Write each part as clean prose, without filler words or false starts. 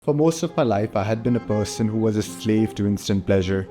For most of my life, I had been a person who was a slave to instant pleasure.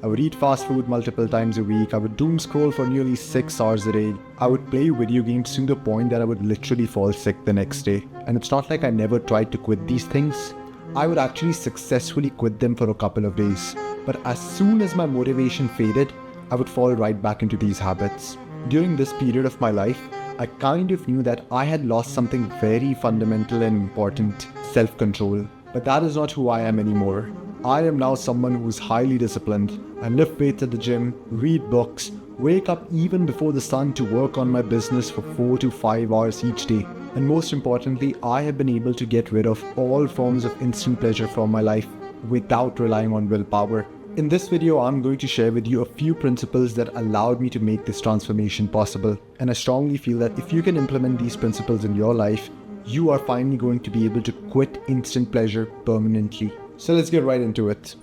I would eat fast food multiple times a week, I would doom scroll for nearly 6 hours a day, I would play video games to the point that I would literally fall sick the next day. And it's not like I never tried to quit these things. I would actually successfully quit them for a couple of days. But as soon as my motivation faded, I would fall right back into these habits. During this period of my life, I kind of knew that I had lost something very fundamental and important, self-control. But that is not who I am anymore. I am now someone who is highly disciplined. I lift weights at the gym, read books, wake up even before the sun to work on my business for 4 to 5 hours each day. And most importantly, I have been able to get rid of all forms of instant pleasure from my life without relying on willpower. In this video, I'm going to share with you a few principles that allowed me to make this transformation possible. And I strongly feel that if you can implement these principles in your life, you are finally going to be able to quit instant pleasure permanently. So let's get right into it.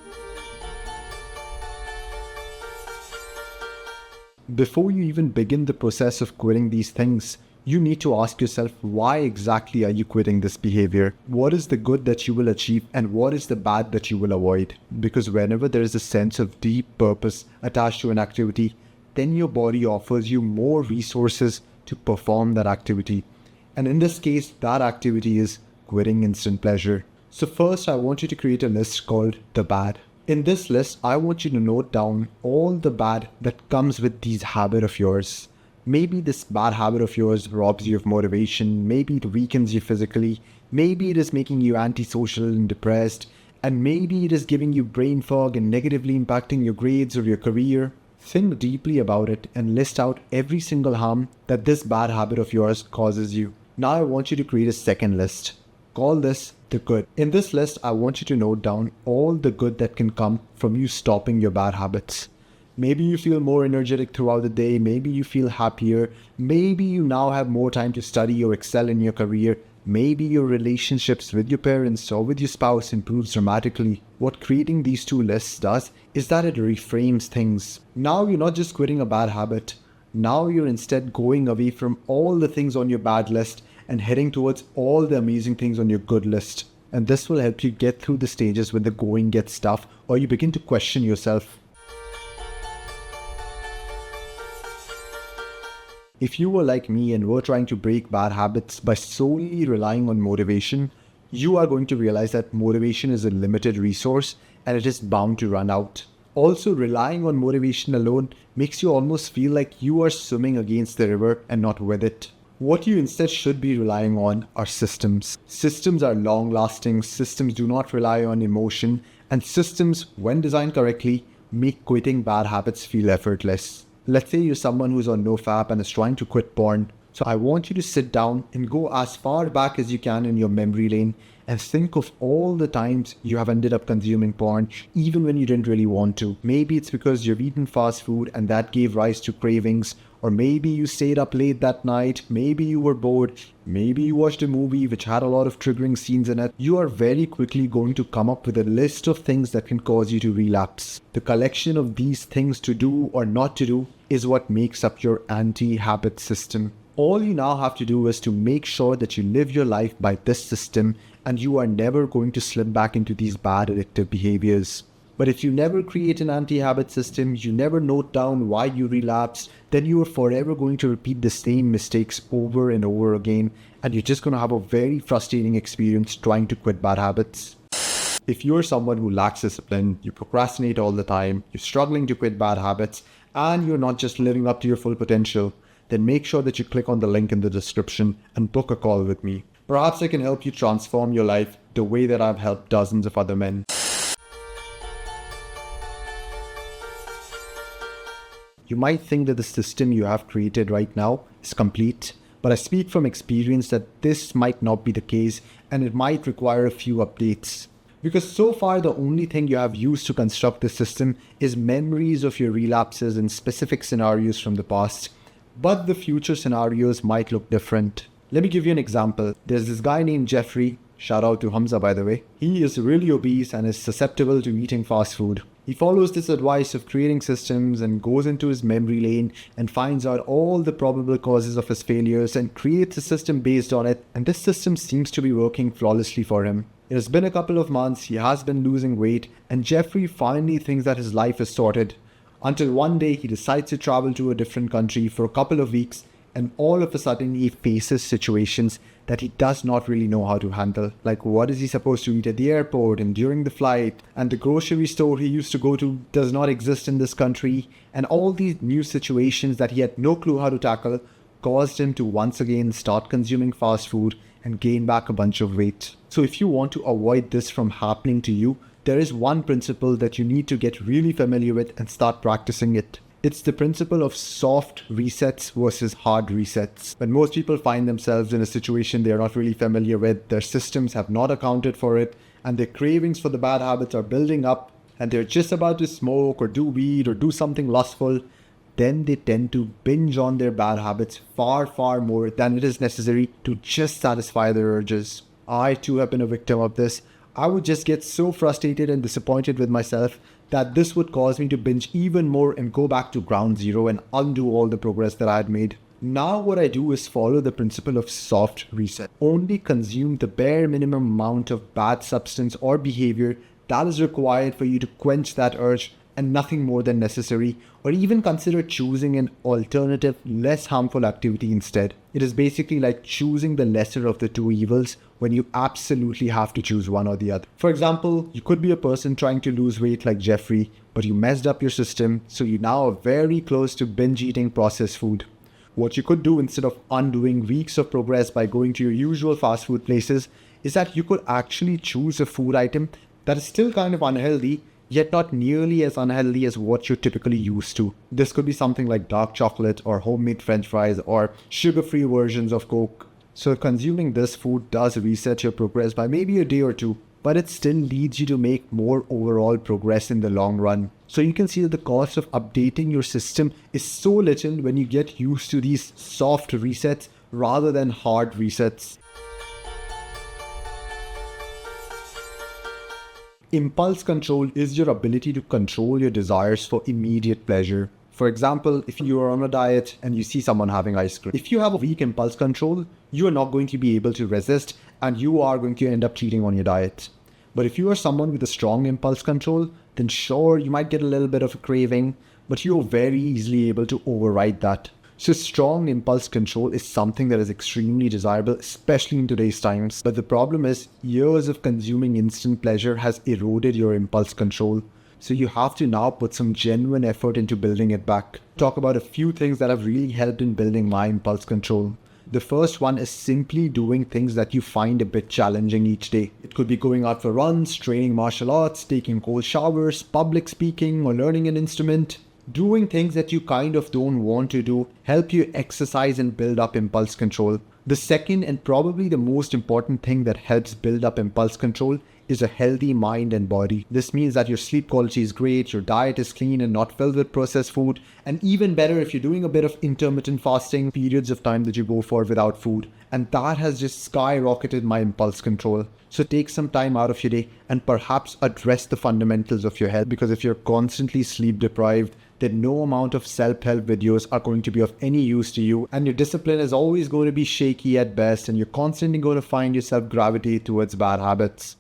Before you even begin the process of quitting these things, you need to ask yourself, why exactly are you quitting this behavior? What is the good that you will achieve and what is the bad that you will avoid? Because whenever there is a sense of deep purpose attached to an activity, then your body offers you more resources to perform that activity. And in this case, that activity is quitting instant pleasure. So first, I want you to create a list called the bad. In this list, I want you to note down all the bad that comes with these habits of yours. Maybe this bad habit of yours robs you of motivation. Maybe it weakens you physically. Maybe it is making you antisocial and depressed. And maybe it is giving you brain fog and negatively impacting your grades or your career. Think deeply about it and list out every single harm that this bad habit of yours causes you. Now I want you to create a second list. Call this the good. In this list, I want you to note down all the good that can come from you stopping your bad habits. Maybe you feel more energetic throughout the day. Maybe you feel happier. Maybe you now have more time to study or excel in your career. Maybe your relationships with your parents or with your spouse improves dramatically. What creating these two lists does is that it reframes things. Now you're not just quitting a bad habit. Now you're instead going away from all the things on your bad list and heading towards all the amazing things on your good list. And this will help you get through the stages when the going gets tough or you begin to question yourself. If you were like me and were trying to break bad habits by solely relying on motivation, you are going to realize that motivation is a limited resource and it is bound to run out. Also, relying on motivation alone makes you almost feel like you are swimming against the river and not with it. What you instead should be relying on are systems. Systems are long-lasting, systems do not rely on emotion, and systems, when designed correctly, make quitting bad habits feel effortless. Let's say you're someone who's on NoFap and is trying to quit porn. So I want you to sit down and go as far back as you can in your memory lane and think of all the times you have ended up consuming porn, even when you didn't really want to. Maybe it's because you've eaten fast food and that gave rise to cravings, or maybe you stayed up late that night, maybe you were bored, maybe you watched a movie which had a lot of triggering scenes in it. You are very quickly going to come up with a list of things that can cause you to relapse. The collection of these things to do or not to do is what makes up your anti-habit system. All you now have to do is to make sure that you live your life by this system and you are never going to slip back into these bad addictive behaviors. But if you never create an anti-habit system, you never note down why you relapsed, then you are forever going to repeat the same mistakes over and over again, and you're just going to have a very frustrating experience trying to quit bad habits. If you're someone who lacks discipline, you procrastinate all the time, you're struggling to quit bad habits, and you're not just living up to your full potential, then make sure that you click on the link in the description and book a call with me. Perhaps I can help you transform your life the way that I've helped dozens of other men. You might think that the system you have created right now is complete, but I speak from experience that this might not be the case and it might require a few updates. Because so far the only thing you have used to construct this system is memories of your relapses and specific scenarios from the past. But the future scenarios might look different. Let me give you an example. There's this guy named Jeffrey, shout out to Hamza by the way. He is really obese and is susceptible to eating fast food. He follows this advice of creating systems and goes into his memory lane and finds out all the probable causes of his failures and creates a system based on it, and this system seems to be working flawlessly for him. It has been a couple of months, he has been losing weight, and Jeffrey finally thinks that his life is sorted. Until one day he decides to travel to a different country for a couple of weeks, and all of a sudden he faces situations that he does not really know how to handle. Like, what is he supposed to eat at the airport and during the flight? And the grocery store he used to go to does not exist in this country. And all these new situations that he had no clue how to tackle caused him to once again start consuming fast food and gain back a bunch of weight. So if you want to avoid this from happening to you, there is one principle that you need to get really familiar with and start practicing it. It's the principle of soft resets versus hard resets. When most people find themselves in a situation they are not really familiar with, their systems have not accounted for it, and their cravings for the bad habits are building up, and they're just about to smoke or do weed or do something lustful, then they tend to binge on their bad habits far more than it is necessary to just satisfy their urges. I too have been a victim of this. I would just get so frustrated and disappointed with myself that this would cause me to binge even more and go back to ground zero and undo all the progress that I had made. Now what I do is follow the principle of soft reset. Only consume the bare minimum amount of bad substance or behavior that is required for you to quench that urge, and nothing more than necessary, or even consider choosing an alternative, less harmful activity instead. It is basically like choosing the lesser of the two evils when you absolutely have to choose one or the other. For example, you could be a person trying to lose weight like Jeffrey, but you messed up your system, so you now are very close to binge eating processed food. What you could do instead of undoing weeks of progress by going to your usual fast food places is that you could actually choose a food item that is still kind of unhealthy, yet not nearly as unhealthy as what you're typically used to. This could be something like dark chocolate or homemade french fries or sugar-free versions of Coke. So consuming this food does reset your progress by maybe a day or two, but it still leads you to make more overall progress in the long run. So you can see that the cost of updating your system is so little when you get used to these soft resets rather than hard resets. Impulse control is your ability to control your desires for immediate pleasure. For example, if you are on a diet and you see someone having ice cream, if you have a weak impulse control, you are not going to be able to resist and you are going to end up cheating on your diet. But if you are someone with a strong impulse control, then sure, you might get a little bit of a craving, but you're very easily able to override that. So strong impulse control is something that is extremely desirable, especially in today's times. But the problem is, years of consuming instant pleasure has eroded your impulse control. So you have to now put some genuine effort into building it back. Talk about a few things that have really helped in building my impulse control. The first one is simply doing things that you find a bit challenging each day. It could be going out for runs, training martial arts, taking cold showers, public speaking, or learning an instrument. Doing things that you kind of don't want to do help you exercise and build up impulse control. The second and probably the most important thing that helps build up impulse control is a healthy mind and body. This means that your sleep quality is great, your diet is clean and not filled with processed food, and even better if you're doing a bit of intermittent fasting, periods of time that you go for without food. And that has just skyrocketed my impulse control. So take some time out of your day and perhaps address the fundamentals of your health, because if you're constantly sleep deprived, then no amount of self-help videos are going to be of any use to you, and your discipline is always going to be shaky at best, and you're constantly going to find yourself gravitate towards bad habits.